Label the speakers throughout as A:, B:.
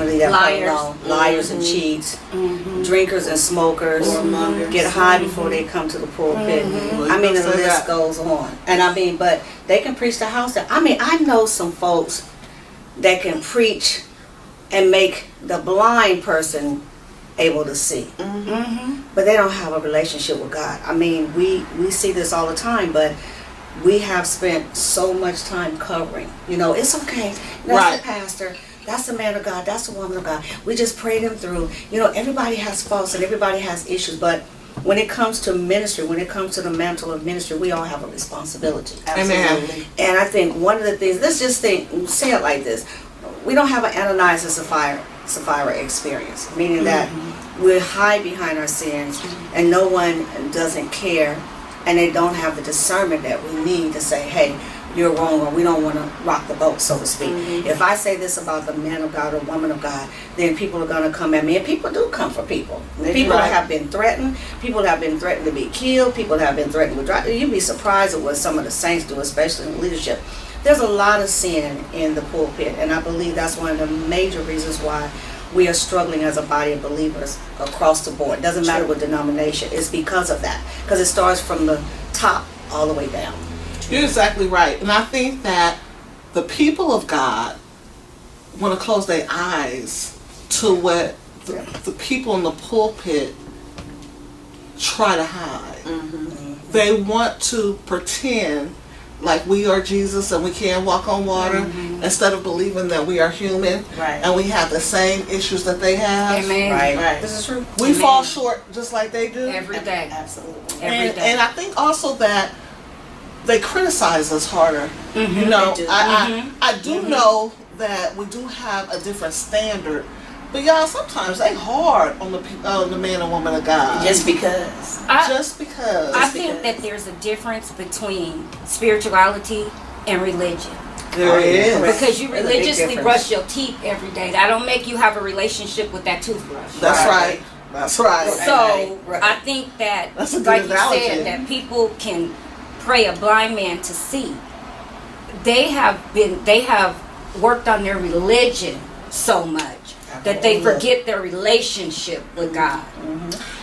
A: I'm gonna leave that part
B: Liars.
A: alone. Liars and cheats, drinkers and smokers, get high before they come to the pulpit. I mean, the list goes on. And I mean, but they can preach the house down. I mean, I know some folks that can preach and make the blind person able to see, but they don't have a relationship with God. I mean, we see this all the time, but we have spent so much time covering. You know, it's okay. That's the pastor. That's the man of God. That's the woman of God. We just pray them through. You know, everybody has faults and everybody has issues, but when it comes to ministry, when it comes to the mantle of ministry, we all have a responsibility.
C: Absolutely.
A: And I think one of the things, let's just say it like this: we don't have an Ananias and Sapphira experience, meaning that we hide behind our sins and no one doesn't care, and they don't have the discernment that we need to say, hey, you're wrong, or we don't want to rock the boat, so to speak. If I say this about the man of God or woman of God, then people are going to come at me, and people do come for people. People have been threatened. People have been threatened to be killed. People have been threatened with drugs. You'd be surprised at what some of the saints do, especially in leadership. There's a lot of sin in the pulpit, and I believe that's one of the major reasons why we are struggling as a body of believers across the board. It doesn't matter what denomination. It's because of that. Because it starts from the top all the way down.
C: You're exactly right. And I think that the people of God want to close their eyes to what the people in the pulpit try to hide. They want to pretend like we are Jesus and we can't walk on water, instead of believing that we are human and we have the same issues that they have.
B: Amen.
A: Right. This is true.
C: We fall short just like they do.
B: Every day.
A: Absolutely.
B: Every day.
C: And I think also that they criticize us harder. You know, I do know that we do have a different standard, but y'all, sometimes they hard on the man and woman of God.
A: Just because.
B: I think that there's a difference between spirituality and religion.
C: There is.
B: Because you
A: There's a big
B: religiously
A: difference.
B: brush your teeth every day. That don't make you have a relationship with that toothbrush.
C: That's right. That's right.
B: So
A: Right.
B: I think that,
C: That's a good
B: like you
C: analogy.
B: said, that people can pray a blind man to see. They have worked on their religion so much that they forget their relationship with God.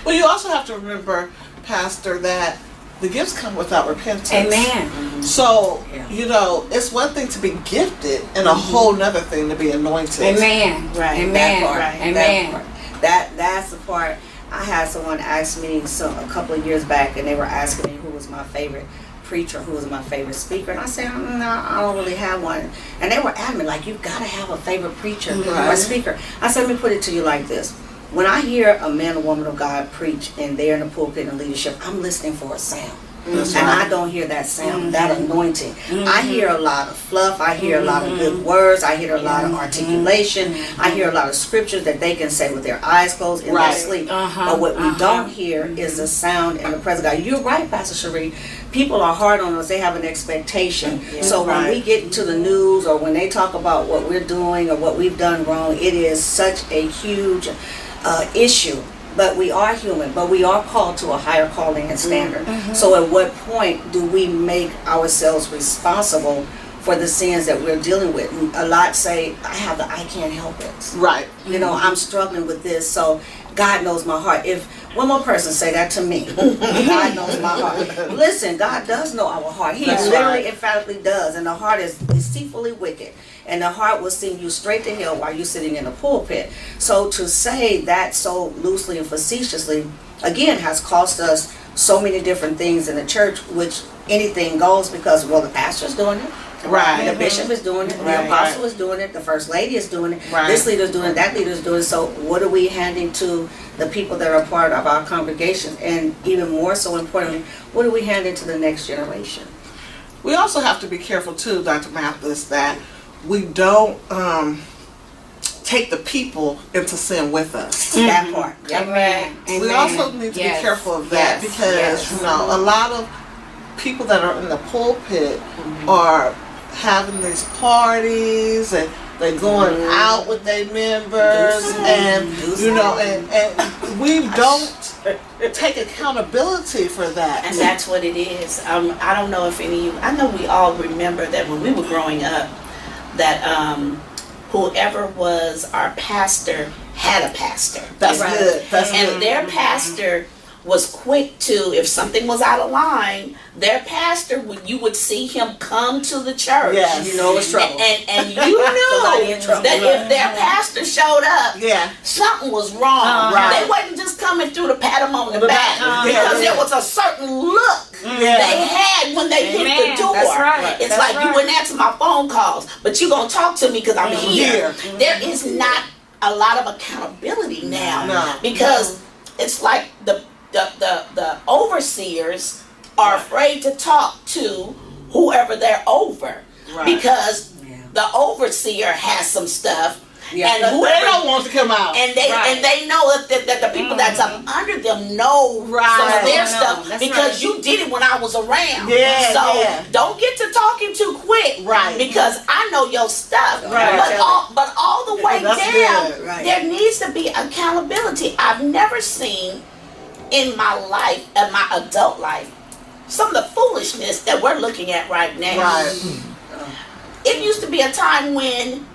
C: Well, you also have to remember, Pastor, that the gifts come without repentance.
B: Amen.
C: So, you know, it's one thing to be gifted and a whole nother thing to be anointed.
B: Amen.
A: Right.
B: Amen.
A: That part.
B: Amen.
A: That's the part. I had someone ask me a couple of years back, and they were asking me who was my favorite preacher, who was my favorite speaker, and I said, no, I don't really have one. And they were adamant, like, you've got to have a favorite preacher or speaker. I said, let me put it to you like this: when I hear a man or woman of God preach and they're in the pulpit and leadership, I'm listening for a sound.
C: That's
A: And
C: right.
A: I don't hear that sound, that anointing. I hear a lot of fluff. I hear a lot of good words. I hear a lot of articulation. I hear a lot of scriptures that they can say with their eyes closed in their sleep. But what we don't hear is the sound and the presence of God. You're right, Pastor Cherie. People are hard on us. They have an expectation. So when we get into the news, or when they talk about what we're doing or what we've done wrong, it is such a huge issue. But we are human, but we are called to a higher calling and standard. So at what point do we make ourselves responsible for the sins that we're dealing with? And a lot say, I can't help it.
C: Right.
A: You know, I'm struggling with this, so God knows my heart. If one more person say that to me, God knows my heart. Listen, God does know our heart. He literally emphatically does. And the heart is deceitfully wicked. And the heart will send you straight to hell while you're sitting in a pulpit. So to say that so loosely and facetiously, again, has cost us so many different things in the church, which anything goes, because, well, the pastor's doing it.
C: Right.
A: The bishop is doing it. The apostle is doing it. The first lady is doing it. This leader is doing it. That leader is doing it. So what are we handing to the people that are part of our congregation? And even more so importantly, what are we handing to the next generation?
C: We also have to be careful too, Dr. Mathis, that we don't take the people into sin with us.
A: That part.
B: Amen.
C: We also need to be careful of that, because you know, a lot of people that are in the pulpit are having these parties, and they're going out with their members, and you know, and we don't take accountability for that.
D: And that's what it is. I don't know if any of you, I know we all remember that when we were growing up, that whoever was our pastor had a pastor.
C: That's
B: Right.
C: good. That's
D: And
C: good.
D: their pastor was quick to, if something was out of line, their pastor, you would see him come to the church.
C: Yes.
A: You know it's trouble.
D: And you
A: Somebody
D: knew
A: in trouble.
D: that if their pastor showed up,
C: Yeah.
D: something was wrong.
C: Right.
D: They wasn't just coming through to pat him on the
C: The
D: back,
C: back.
D: because
C: Yeah.
D: there was a certain look
C: Yeah.
D: they had when they hit
B: Amen.
D: the door.
B: That's right.
D: It's
B: That's
D: like you
B: right.
D: wouldn't answer my phone calls, but you gonna talk to me because I'm here. There is not a lot of accountability now,
C: No.
D: because it's like the overseers are afraid to talk to whoever they're over,
C: Right.
D: because
A: Yeah.
D: the overseer has some stuff,
A: Yeah.
D: and
C: They
D: whoever
C: don't want to come out.
D: and they know that the people that's up under them know some
C: Right.
D: of their
B: What's going
D: stuff,
B: on. That's
D: because
B: right.
D: you did it when I was around.
C: Yeah,
D: So
C: yeah.
D: don't get to talking too quick.
C: Right.
D: Because I know your stuff.
C: Right.
D: But all the way
C: That's
D: down,
C: good.
A: Right.
D: there needs to be accountability. I've never seen in my life, in my adult life, some of the foolishness that we're looking at right now.
C: Right.
D: It used to be a time when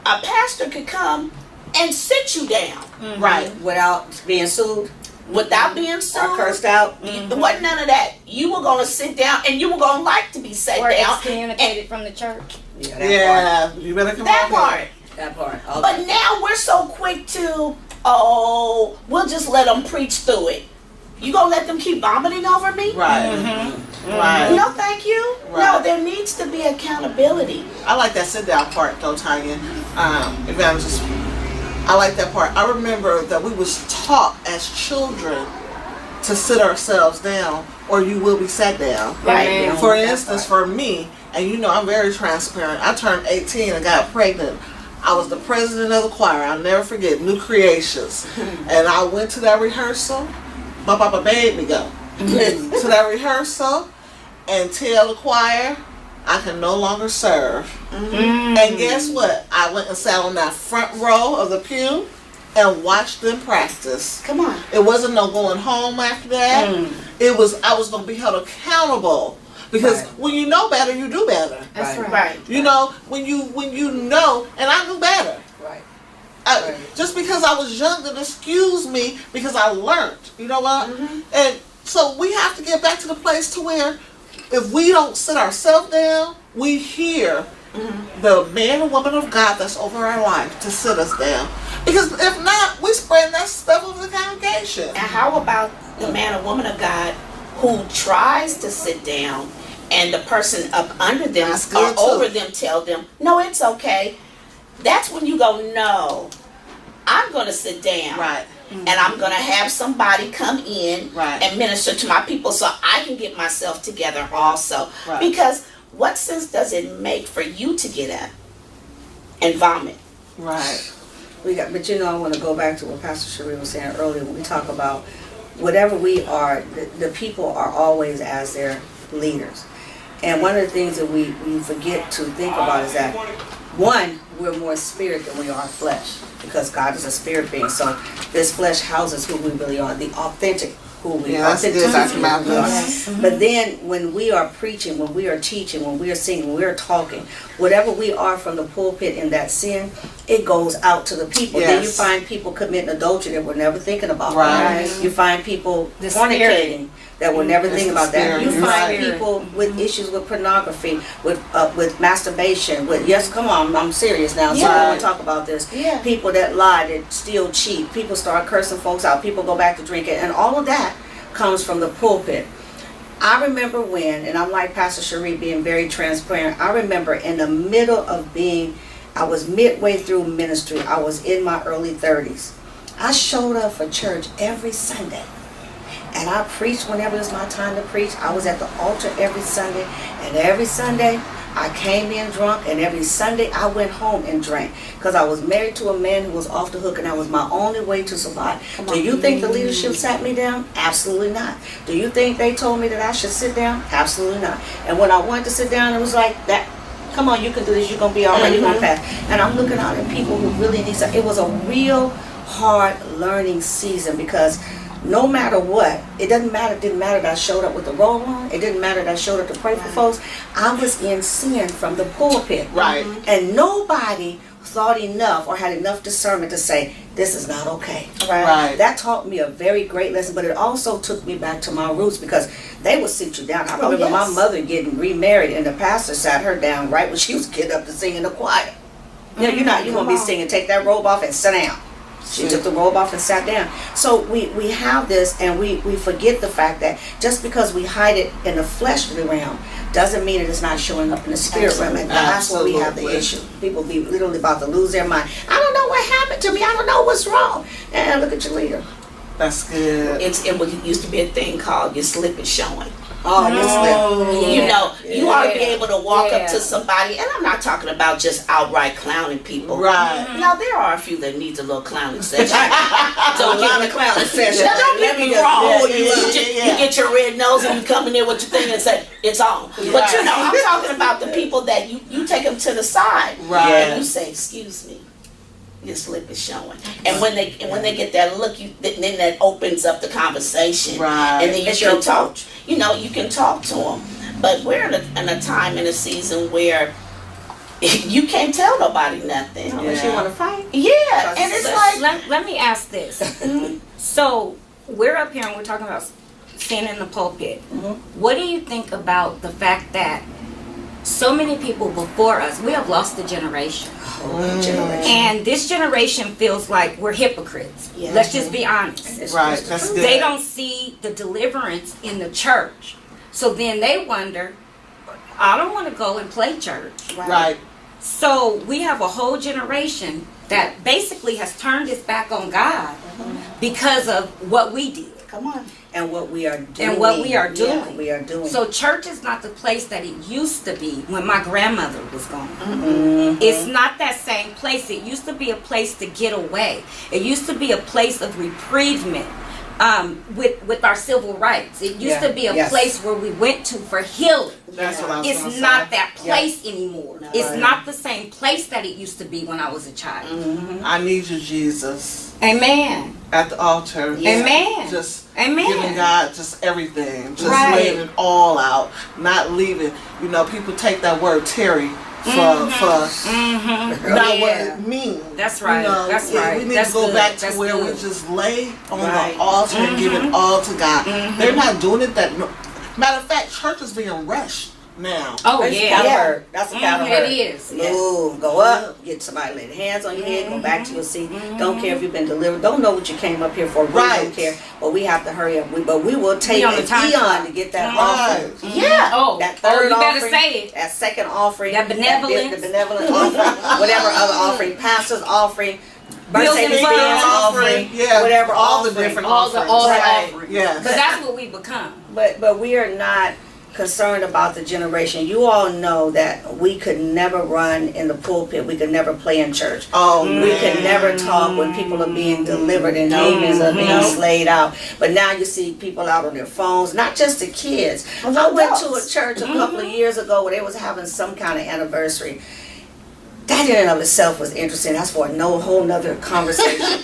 D: a pastor could come and sit you down
C: Right.
A: Without being sued
D: without being
A: or
D: sued.
A: cursed out.
D: There wasn't none of that. You were gonna sit down, and you were gonna like to be sat
B: Or
D: down.
B: excommunicated from the church.
A: Yeah, that
C: Yeah. You better come
D: That
C: on here.
D: part.
A: That part. Okay.
D: But now we're so quick to, oh, we'll just let them preach through it. You gonna let them keep vomiting over me?
C: Right. Right.
D: No, thank you. No,
C: Right.
D: there needs to be accountability.
C: I like that sit down part though, Tanya. Evangelist. I like that part. I remember that we was taught as children to sit ourselves down, or you will be sat down.
A: Right.
B: Amen.
C: For instance, for me, and you know I'm very transparent, I turned 18 and got pregnant. I was the president of the choir. I'll never forget, New Creations. And I went to that rehearsal. My papa made me go to that rehearsal and tell the choir I can no longer serve. And guess what? I went and sat on that front row of the pew and watched them practice.
D: Come on.
C: It wasn't no going home after that. It was, I was going to be held accountable, because
A: Right.
C: when you know better, you do better.
B: That's
A: Right.
B: right.
D: Right.
C: You know, when you know, and I knew better.
A: Right.
C: I, just because I was young didn't excuse me, because I learned. You know what? And so we have to get back to the place to where, if we don't sit ourselves down, we hear the man or woman of God that's over our life to sit us down. Because if not, we spread that stuff over the congregation.
D: And how about the man or woman of God who tries to sit down, and the person up under them
C: That's
D: or
C: good, too.
D: over them tell them, no, it's okay. That's when you go, no, I'm going to sit down.
C: Right.
D: And I'm going to have somebody come in
C: Right.
D: and minister to my people so I can get myself together also.
C: Right.
D: Because what sense does it make for you to get up and vomit?
C: Right.
A: But you know, I want to go back to what Pastor Cherie was saying earlier when we talk about whatever we are, the people are always as their leaders. And one of the things that we forget to think about is that, one, we're more spirit than we are flesh, because God is a spirit being. So this flesh houses who we really are, the authentic who we
C: Yeah,
A: are.
C: that's good, Dr.
A: Authenticity who we are.
C: Malcolm.
A: But then when we are preaching, when we are teaching, when we are singing, when we are talking, whatever we are from the pulpit in that sin, it goes out to the people. Then you
C: Yes.
A: find people committing adultery that we're never thinking about.
C: Right.
A: You find people
B: The
A: fornicating that we're never
C: It's
A: thinking
C: the
A: about that.
C: spirit.
A: You
C: You're
A: find
B: right.
A: people with issues with pornography, with masturbation, with, yes, come on, I'm serious now, so I
C: Yeah.
A: want to talk about this.
D: Yeah.
A: People that lie, that steal, cheat, people start cursing folks out, people go back to drinking, and all of that comes from the pulpit. I remember when, and I'm like Pastor Cherie being very transparent, I remember in the middle of I was midway through ministry, I was in my early 30s. I showed up for church every Sunday. And I preached whenever it was my time to preach. I was at the altar every Sunday. And every Sunday, I came in drunk. And every Sunday, I went home and drank. Because I was married to a man who was off the hook. And that was my only way to survive. Do you think the leadership sat me down? Absolutely not. Do you think they told me that I should sit down? Absolutely not. And when I wanted to sit down, it was like, that. Come on, you can do this. You're going to be all right. You're going to pass. And I'm looking out at people who really need something. It was a real hard learning season, because no matter what, it didn't matter that I showed up with the robe on. It didn't matter that I showed up to pray for folks. I was in sin from the pulpit.
C: Right.
A: And nobody thought enough or had enough discernment to say, this is not okay.
C: Right.
A: That taught me a very great lesson, but it also took me back to my roots because they would sit you down. I remember my mother getting remarried and the pastor sat her down right when she was getting up to sing in the choir. You know, you won't be singing, take that robe off and sit down. She took the robe off and sat down. So we have this, and we forget the fact that just because we hide it in the fleshly realm doesn't mean it is not showing up in the spirit realm. And that's where we have the issue. People be literally about to lose their mind. I don't know what happened to me. I don't know what's wrong. And look at your leader.
C: That's good.
D: It used to be a thing called your slip is showing.
A: Oh, your slip.
D: You know, you ought to be able to walk up to somebody, and I'm not talking about just outright clowning people.
C: Right.
D: Now, there are a few that needs a little clowning session.
A: Don't get me clowning session.
D: Now, don't get me wrong.
C: Yeah.
D: You get your red nose and you come in there with your thing and say, it's on. But, you know, I'm talking about the people that you take them to the side.
C: Right.
D: And you say, excuse me. Your slip is showing, and when they get that look, then that opens up the conversation,
C: Right.
D: and then you can talk. You know, you can talk to them. But we're in a time in a season where you can't tell nobody nothing
A: Unless you want to fight.
D: Yeah, and it's like
B: let me ask this. So we're up here and we're talking about sin in the pulpit. What do you think about the fact that so many people before us, we have lost a generation? And this generation feels like we're hypocrites.
D: Yeah.
B: Let's just be honest.
C: Right. That's good.
B: They don't see the deliverance in the church. So then they wonder, I don't want to go and play church.
C: Right.
B: So we have a whole generation that basically has turned its back on God because of what we did.
D: come on.
A: And what we are doing.
B: And what we are doing.
A: Yeah, we are doing.
B: So church is not the place that it used to be when my grandmother was gone.
A: Mm-hmm.
B: It's not that same place. It used to be a place to get away. It used to be a place of reprievement with our civil rights. It used to be a place where we went to for healing.
C: That's what I was
B: It's
C: gonna
B: not
C: say.
B: that place anymore.
D: No.
B: It's not the same place that it used to be when I was a child.
C: I need you, Jesus,
B: Amen.
C: at the altar.
B: Amen.
C: Just
B: Amen.
C: giving God just everything. Just
B: Right.
C: laying it all out. Not leaving. You know, people take that word Terry for not what it means.
B: That's right.
C: You know,
B: That's right.
C: We need
B: That's
C: to go
B: good.
C: back to
B: That's
C: where we
B: good.
C: just lay on
A: Right.
C: the altar and give it all to God. They're not doing it that. Matter of fact, church is being rushed now.
B: Oh
A: That's
B: yeah.
A: a counter. That's a counter.
B: It is.
A: Move, go up, get somebody lay their hands on your head, go back to your seat. Don't care if you've been delivered. Don't know what you came up here for. We
C: Right.
A: don't care. But we have to hurry up. But we will take
B: on the
A: an
B: time
A: eon
B: clock.
A: to get that
C: Right.
A: offering.
D: Yeah.
B: Oh,
A: That third
B: you better
A: offering,
B: say it.
A: that second offering,
B: That benevolence.
A: the benevolent offering, whatever other offering, pastor's offering,
B: Bills
A: birthday
B: and
A: experience
B: funds.
A: offering,
C: Yeah,
A: whatever
C: all the
A: offering.
C: different
B: All the
C: Right.
B: offerings.
C: Yes.
B: Because that's what we become.
A: But we are not concerned about the generation. You all know that we could never run in the pulpit. We could never play in church.
C: Oh,
A: We could never talk when people are being delivered and demons are being slayed out. But now you see people out on their phones, not just the kids. I went to a church a couple of years ago where they was having some kind of anniversary. That in and of itself was interesting. That's for no whole nother conversation.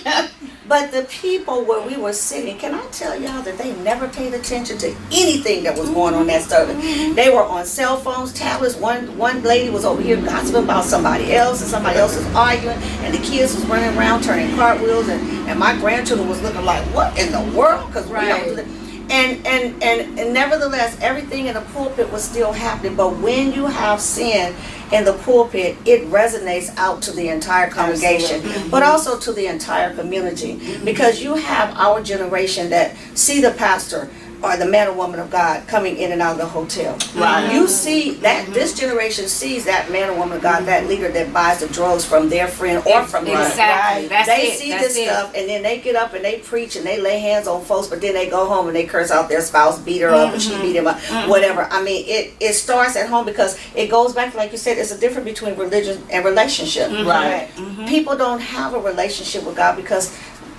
A: But the people where we were sitting, can I tell y'all that they never paid attention to anything that was going on that service? They were on cell phones, tablets. One lady was over here gossiping about somebody else, and somebody else was arguing, and the kids was running around turning cartwheels, and my grandchildren was looking like, what in the world? Because we don't do that. And nevertheless, everything in the pulpit was still happening. But when you have sin in the pulpit, it resonates out to the entire congregation, but also to the entire community. Because you have our generation that see the pastor or the man or woman of God coming in and out of the hotel.
C: Right.
A: You see that this generation sees that man or woman of God, that leader that buys the drugs from their friend or from them.
B: Exactly. That's
A: They
B: it.
A: see
B: That's
A: this
B: it.
A: stuff, and then they get up and they preach and they lay hands on folks, but then they go home and they curse out their spouse, beat her up, and she beat him up, whatever. I mean, it starts at home because it goes back, like you said, it's a difference between religion and relationship.
C: Right.
A: People don't have a relationship with God because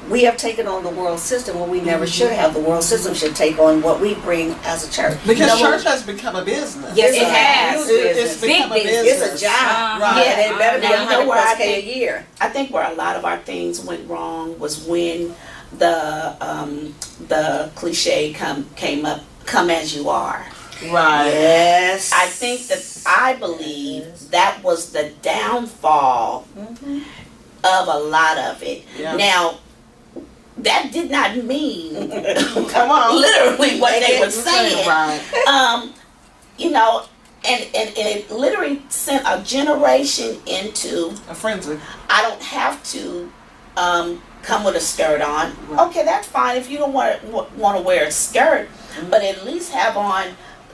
A: we have taken on the world system when we never should have. The world system should take on what we bring as a church.
C: Because
A: You know,
C: church has become a business.
B: Yes,
A: It's
B: it
A: a
B: has.
A: huge
C: It's
A: business.
C: become a
B: Big
C: business.
B: business.
A: It's a job.
C: Right.
A: Yeah, they better be
D: Now, you know where I
A: $100,000 a
D: think-
A: year.
D: I think where a lot of our things went wrong was when the cliche came up, come as you are.
C: Right.
A: Yes.
D: I believe that was the downfall of a lot of it.
C: Yeah.
D: Now, that did not mean
C: Come on.
D: literally what they were saying.
C: Right.
D: You know, and it literally sent a generation into,
C: A frenzy.
D: I don't have to come with a skirt on.
C: Right.
D: Okay, that's fine if you don't want to wear a skirt, but at least have on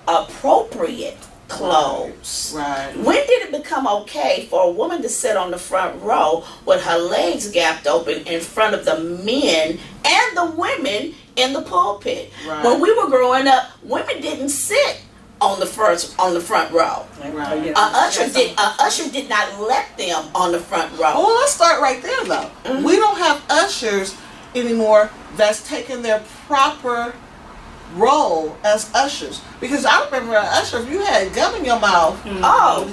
D: appropriate clothes.
C: Right.
D: When did it become okay for a woman to sit on the front row with her legs gapped open in front of the men and the women in the pulpit?
C: Right.
D: When we were growing up, women didn't sit on the front row.
C: Right.
D: A usher did not let them on the front row.
C: Well, let's start right there, though. We don't have ushers anymore that's taking their proper role as ushers. Because I remember an usher, if you had gum in your mouth,
D: Oh,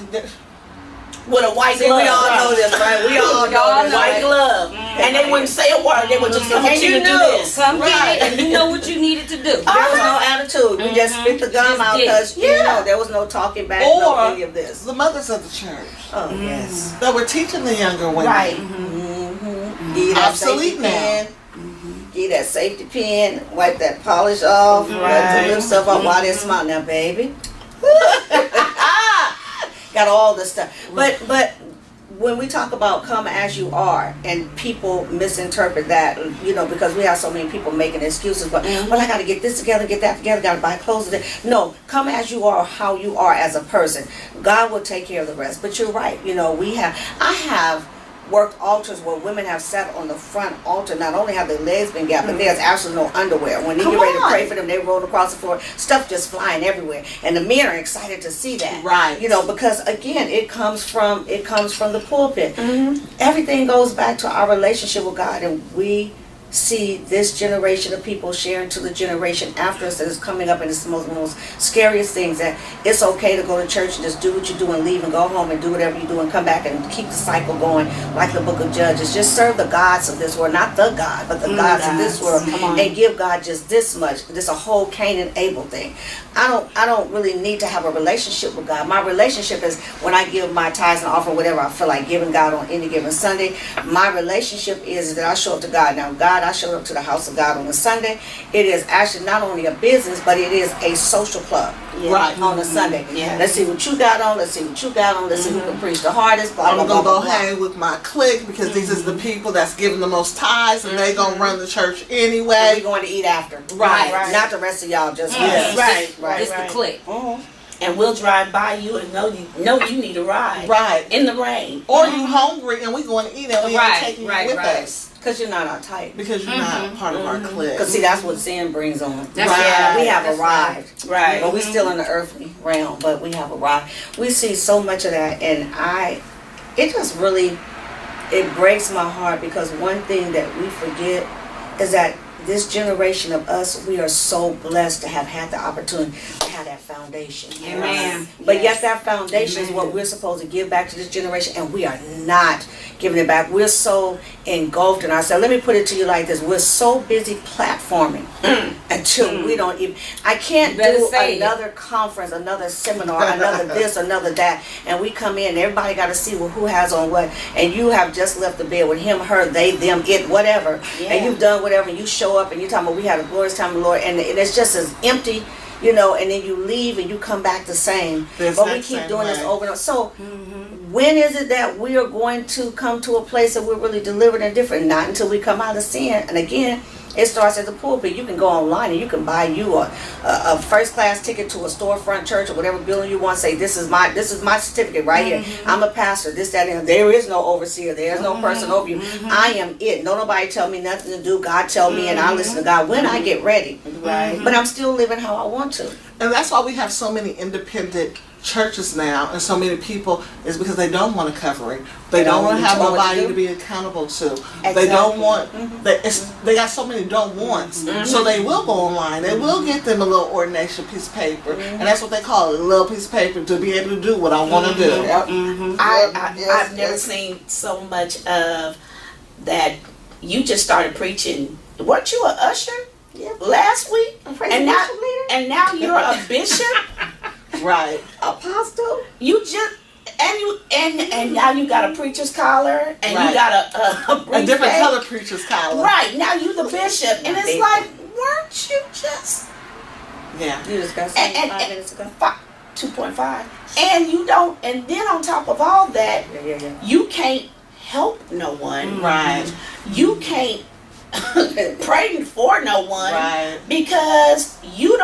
D: with a white
A: See,
D: glove.
A: we all know this, right? We all know this.
D: White glove. And they wouldn't say a word. They would just come
A: And
D: at you
A: you
D: to do
A: knew.
D: this.
B: Come
C: Right.
B: get it, and you know what you needed to do.
A: There was no attitude. We just spit the gum
B: Just
A: out
B: did.
A: because you know there was no talking back, no
C: or
A: any of this.
C: the mothers of the church
A: Oh yes.
C: that were teaching the younger women.
D: Right.
A: Give that
C: Obsolete
A: safety
C: now.
A: pin. Give that safety pin. Wipe that polish off. Wipe
D: Right.
A: the lip stuff off while they smile. Now, baby. Got all this stuff. But when we talk about come as you are, and people misinterpret that, you know, because we have so many people making excuses. But well, I got to get this together, get that together, got to buy clothes today. No, come as you are, how you are as a person. God will take care of the rest. But you're right. You know, I have worked altars where women have sat on the front altar. Not only have their legs been gapped, but there's absolutely no underwear. When they
D: Come
A: get ready to
D: on.
A: pray for them, they roll across the floor, stuff just flying everywhere, and the men are excited to see that.
C: Right.
A: You know, because again, it comes from the pulpit. Everything goes back to our relationship with God, and we see this generation of people sharing to the generation after us that is coming up, and it's the most scariest things, that it's okay to go to church and just do what you do and leave and go home and do whatever you do and come back and keep the cycle going like the book of Judges. Just serve the gods of this world, not the God, but the gods of this world, and give God just this much. This a whole Cain and Abel thing. I don't really need to have a relationship with God. My relationship is when I give my tithes and offering, whatever I feel like giving God on any given Sunday. My relationship is that I show up to God. Now, God, I showed up to the house of God on a Sunday. It is actually not only a business, but it is a social club.
C: Right.
A: On a Sunday.
D: Yeah.
A: Let's see what you got on. Let's see what you got on. Let's see who can preach the hardest. Blah,
C: I'm
A: blah,
C: gonna
A: blah,
C: go
A: blah, blah.
C: hang with my clique because these is the people that's giving the most tithes, and they gonna run the church
A: And
C: anyway.
A: we going to eat after.
C: Right.
A: Not the rest of y'all. Just
C: Yes.
D: Right.
B: Just the click.
D: And we'll drive by you and know you need a ride.
C: Right.
D: In the rain.
C: Or you hungry and we going to eat and we ain't
B: Right,
C: taking
B: right,
C: you with
B: right.
C: us
A: Because you're not our type.
C: because you're not part of our clique.
A: Because see, that's what sin brings on.
B: That's
C: right.
A: We have
B: That's
A: arrived.
D: Right.
A: But we're still in the earthly realm, but we have arrived. We see so much of that, and it just really, it breaks my heart, because one thing that we forget is that this generation of us, we are so blessed to have had the opportunity to have that foundation.
B: Amen.
A: But yet that foundation is what we're supposed to give back to this generation, and we are not giving it back. We're so engulfed in ourselves. Let me put it to you like this. We're so busy platforming until we don't even, I can't
B: You better
A: do
B: say it.
A: another conference, another seminar, another this, another that, and we come in, everybody got to see who has on what, and you have just left the bed with him, her, they, them, it, whatever, and you've done whatever, and you show up and you're talking about we had a glorious time with the Lord, and it's just as empty, you know, and then you leave and you come back the same.
C: The
A: But we
C: exact
A: keep
C: same
A: doing this
C: way.
A: over and over. So when is it that we are going to come to a place that we're really delivered and different? Not until we come out of sin. And again, it starts at the pulpit. You can go online and you can buy you a first class ticket to a storefront church or whatever building you want. Say this is my certificate right here. I'm a pastor. This, that, and there is no overseer. There is no person over you. I am it. No nobody tell me nothing to do. God tell me, and I listen to God when I get ready.
D: Right.
A: But I'm still living how I want to.
C: And that's why we have so many independent churches now and so many people, is because they don't want a covering. They don't want to have
A: know what to
C: nobody
A: do.
C: to be accountable to. They don't want, they got so many don't wants. So they will go online. They will get them a little ordination piece of paper. And that's what they call it, a little piece of paper to be able to do what I want to do.
D: I've never seen so much of that. You just started preaching. Weren't you an usher last week? And now you're a bishop.
C: Right.
A: Apostle.
D: You just and now you got a preacher's collar and
C: Right.
D: you got a
C: A different
D: briefcase.
C: color preacher's collar.
D: Right, now you the bishop, and it's
A: Big.
D: like, weren't you just
C: Yeah.
A: You just got
D: and-
A: 5 minutes ago.
D: 2.5? And you don't, and then on top of all that,
A: Yeah.
D: you can't help no one.
C: Right.
D: You can't pray for no one
C: Right.
D: because you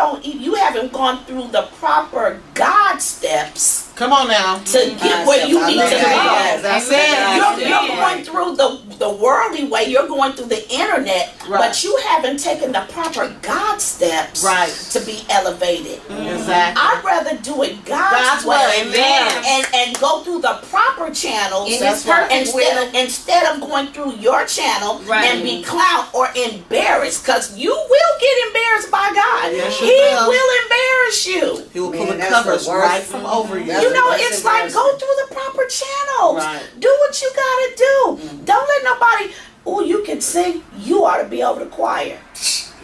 D: haven't gone through the proper God steps
C: Come on now.
D: to get where you need to go.
C: That's
B: Amen.
C: it.
D: You're going through the worldly way. You're going through the internet,
C: Right.
D: but you haven't taken the proper God steps
C: Right.
D: to be elevated.
C: Exactly.
D: I'd rather do it God's way,
C: Amen.
D: and go through the proper channels
B: In
C: That's
B: His
C: right.
B: perfect will.
D: instead of going through your channel
B: Right.
D: and be clowned or embarrassed, because you will get embarrassed by God.
C: Yes, you
D: He
C: will.
D: will embarrass you.
C: He will pull
A: Man,
C: the
A: that's
C: covers
A: the worst.
C: right from over you.
A: That's
D: You know,
A: That's
D: it's like,
A: embarrassing.
D: go through the proper channels.
C: Right.
D: Do what you gotta do. Don't let nobody, oh, you can sing, you ought to be over the choir.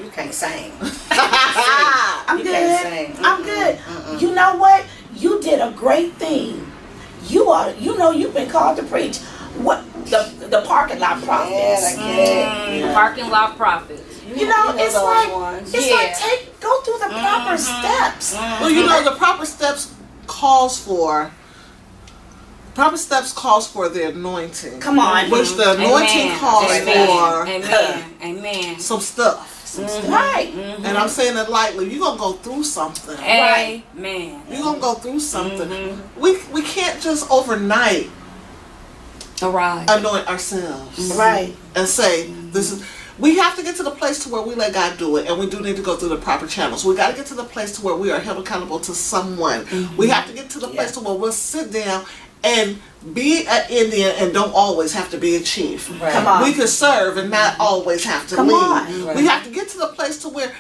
A: You can't sing.
D: I'm
A: You
D: good.
A: can't sing.
D: I'm good. You know what? You did a great thing. You are, you know, you've been called to preach. What the parking lot prophets.
A: Yeah, I get it.
C: Yeah.
B: Parking lot prophets.
D: You know, it's
A: those
D: like
A: ones.
D: it's
B: Yeah.
D: like go through the proper steps.
C: Well, you know, the proper steps calls for the anointing.
D: Come on.
C: Which the anointing
B: Amen.
C: calls
B: Amen.
C: for
B: Amen. Amen.
C: some stuff.
D: Right.
C: And I'm saying it lightly. You're going to go through something.
D: Right.
B: Amen.
C: You're going to go through something. We can't just overnight
B: Arrive.
C: anoint ourselves
D: Right.
C: and say, this is... We have to get to the place to where we let God do it, and we do need to go through the proper channels. We got to get to the place to where we are held accountable to someone. We have to get to the place to where we'll sit down and be an Indian and don't always have to be a chief.
A: Right.
D: Come on.
C: We could serve and not always have to
D: Come
C: lead.
D: on.
A: Right.
C: We have to get to the place to where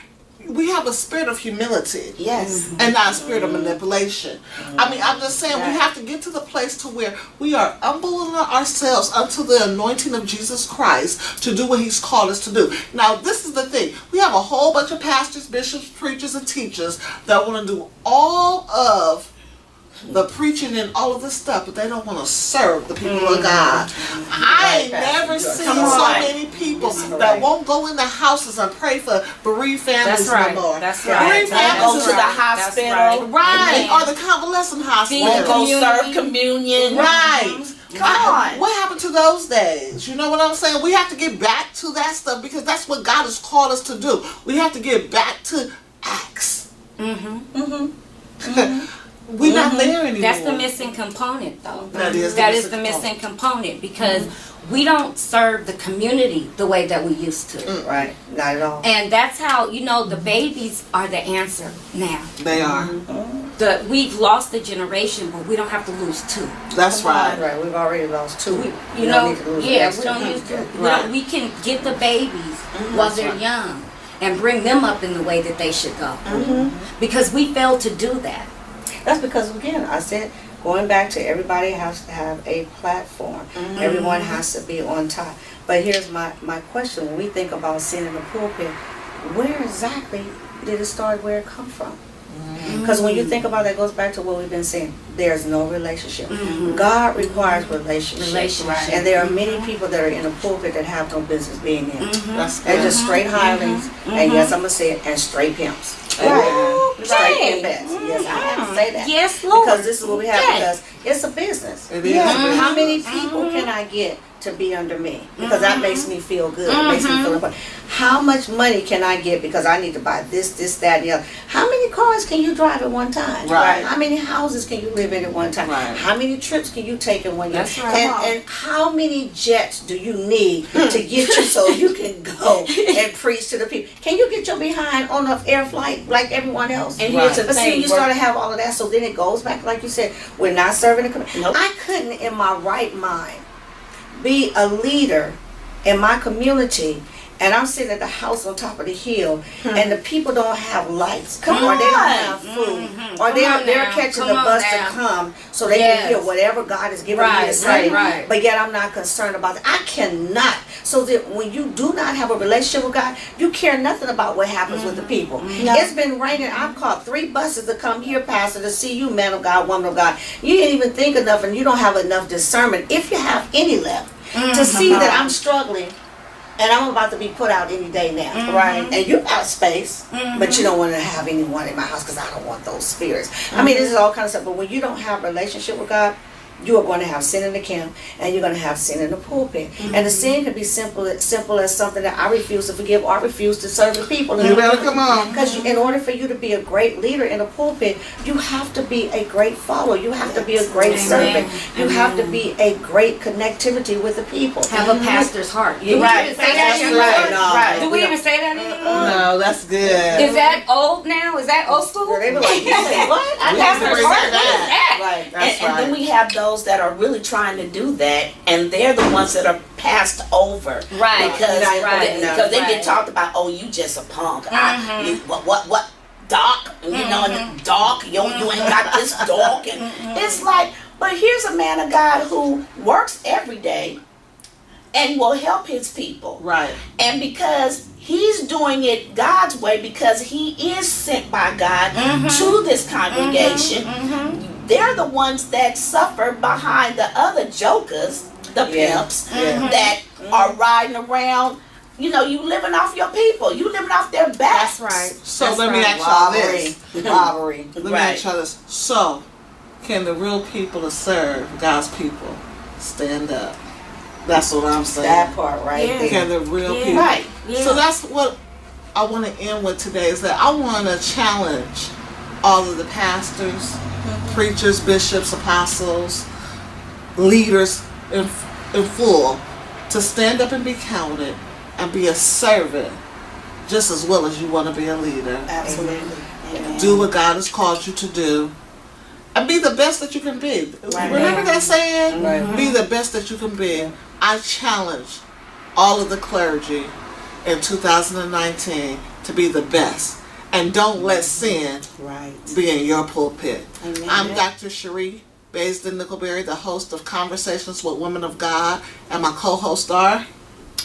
C: we have a spirit of humility.
D: Yes.
C: And not a spirit of manipulation. I mean, I'm just saying, we
D: Right.
C: have to get to the place to where we are humbling ourselves unto the anointing of Jesus Christ to do what He's called us to do. Now, this is the thing. We have a whole bunch of pastors, bishops, preachers, and teachers that want to do all of the preaching and all of this stuff, but they don't want to serve the people of God. I ain't never seen
D: Come
C: so
D: on.
C: many people
A: Yes,
C: that
A: right.
C: won't go in the houses and pray for bereaved families
B: That's right.
C: no more.
B: That's
A: Yeah.
B: right.
C: Bereaved
D: Won't
C: families
D: go
C: is
D: to the
B: That's
D: hospital.
B: right.
C: right,
B: Amen.
C: or the convalescent hospital.
D: Won't go
B: Community.
D: serve communion.
C: Right.
D: Come on.
C: What happened to those days? You know what I'm saying? We have to get back to that stuff because that's what God has called us to do. We have to get back to Acts. We're not there anymore.
B: That's the missing component, though.
C: That is the
B: That
C: missing
B: is the missing component because we don't serve the community the way that we used to.
A: Right. Not at all.
B: And that's how, you know, the babies are the answer now.
C: They are.
B: We've lost a generation, but we don't have to lose two.
C: That's right.
A: Right. We've already lost 2.
B: You
A: We
B: know,
A: don't need to lose the
B: yeah,
A: next
B: we
A: 2.
B: don't use to.
C: Right.
B: We can get the babies while they're
C: right.
B: young and bring them up in the way that they should go. Because we failed to do that.
A: That's because, again, I said, going back to everybody has to have a platform. Everyone has to be on top. But here's my question. When we think about sin in the pulpit, where exactly did it start, where it come from? Because when you think about that, it goes back to what we've been saying. There's no relationship. God requires relationship.
B: Relationship.
A: And there are many people that are in the pulpit that have no business being in.
C: That's
A: They're
C: good.
A: just straight hirelings, and yes, I'm going to say it, and straight pimps. Straight pimpets. Yes, I have to say that.
B: Yes, Lord.
A: Because this is what we have,
B: Okay.
A: because it's a business.
C: It is.
A: How many people can I get to be under me? Because that makes me feel good. It makes me feel important. How much money can I get because I need to buy this, that, and the other? How many cars can you drive at one time?
C: Right.
A: How many houses can you live in at one time?
C: Right.
A: How many trips can you take in one year?
B: That's right.
A: And how many jets do you need to get you so you can go and preach to the people? Can you get your behind on an air flight like everyone else?
D: And here's the
A: But see,
D: thing,
A: you start to have all of that, so then it goes back, like you said, we're not serving the community.
D: Nope.
A: I couldn't, in my right mind, be a leader in my community and I'm sitting at the house on top of the hill, and the people don't have lights, or they don't have food, or they're catching the bus to come so they can hear whatever God is giving me to say.
B: Right.
A: But yet I'm not concerned about it. I cannot. So that when you do not have a relationship with God, you care nothing about what happens with the people. It's been raining. I've caught 3 buses to come here, Pastor, to see you, man of God, woman of God. You didn't even think enough, and you don't have enough discernment, if you have any left, to see that I'm struggling. And I'm about to be put out any day now. Right. And you got space, but you don't want to have anyone in my house because I don't want those spirits. I mean, this is all kind of stuff. But when you don't have a relationship with God, you are going to have sin in the camp, and you're going to have sin in the pulpit. And the sin can be simple as something that I refuse to forgive or refuse to serve the people.
C: You better come on.
A: Because in order for you to be a great leader in a pulpit, you have to be a great follower. You have to be a great servant. You have to be a great connectivity with the people.
B: Have a pastor's heart. Do we
A: Right.
B: even say that anymore?
A: Right.
B: Do we even say that anymore?
C: No, that's good.
B: Is that old now? Is that old school?
A: They be like, you say what?
C: We have to bring
B: What is
C: that
B: that?
A: Right.
C: That's
D: And then we have those that are really trying to do that, and they're the ones that are passed over.
B: Right.
D: Because
B: Right.
D: because they
B: Right.
D: get talked about. Oh, you just a punk. What? Dark. You know, and dark. You ain't got this dark. And it's like, but here's a man of God who works every day and will help his people.
C: Right.
D: And because he's doing it God's way, because he is sent by God to this congregation, they're the ones that suffer behind the other jokers, the pimps, that are riding around. You know, you living off your people. You living off their backs.
B: That's right.
C: So
B: That's
C: let me
B: right.
C: ask y'all this.
A: Robbery.
C: Let me ask y'all this. So, can the real people that serve God's people stand up? That's what I'm saying.
A: That part right
B: Yeah.
A: there.
C: Can the real
B: Yeah.
C: people?
D: Right.
B: Yeah.
C: So that's what I want to end with today, is that I want to challenge all of the pastors, preachers, bishops, apostles, leaders in full to stand up and be counted and be a servant just as well as you want to be a leader.
A: Absolutely.
D: Amen.
C: Do what God has called you to do and be the best that you can be. Remember that saying?
A: Right.
C: Be the best that you can be. I challenge all of the clergy in 2019 to be the best. And don't let sin
A: Right.
C: be in your pulpit.
D: Amen.
C: I'm Dr. Cherie Baisden-Nickelberry, the host of Conversations with Women of God, and my co-hosts are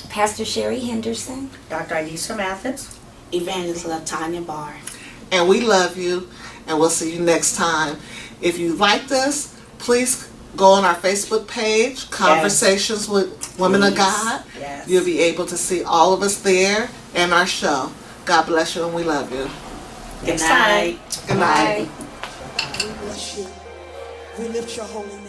B: Pastor Sherry Henderson.
A: Dr. Idis from Athens.
D: Evangelist Tanya Barr.
C: and we love you, and we'll see you next time. If you liked us, please go on our Facebook page, Conversations with Women of God.
A: Yes.
C: You'll be able to see all of us there and our show. God bless you, and we love you.
D: Good night.
C: Good night.
B: Bye.
E: We bless you. We lift your holy name.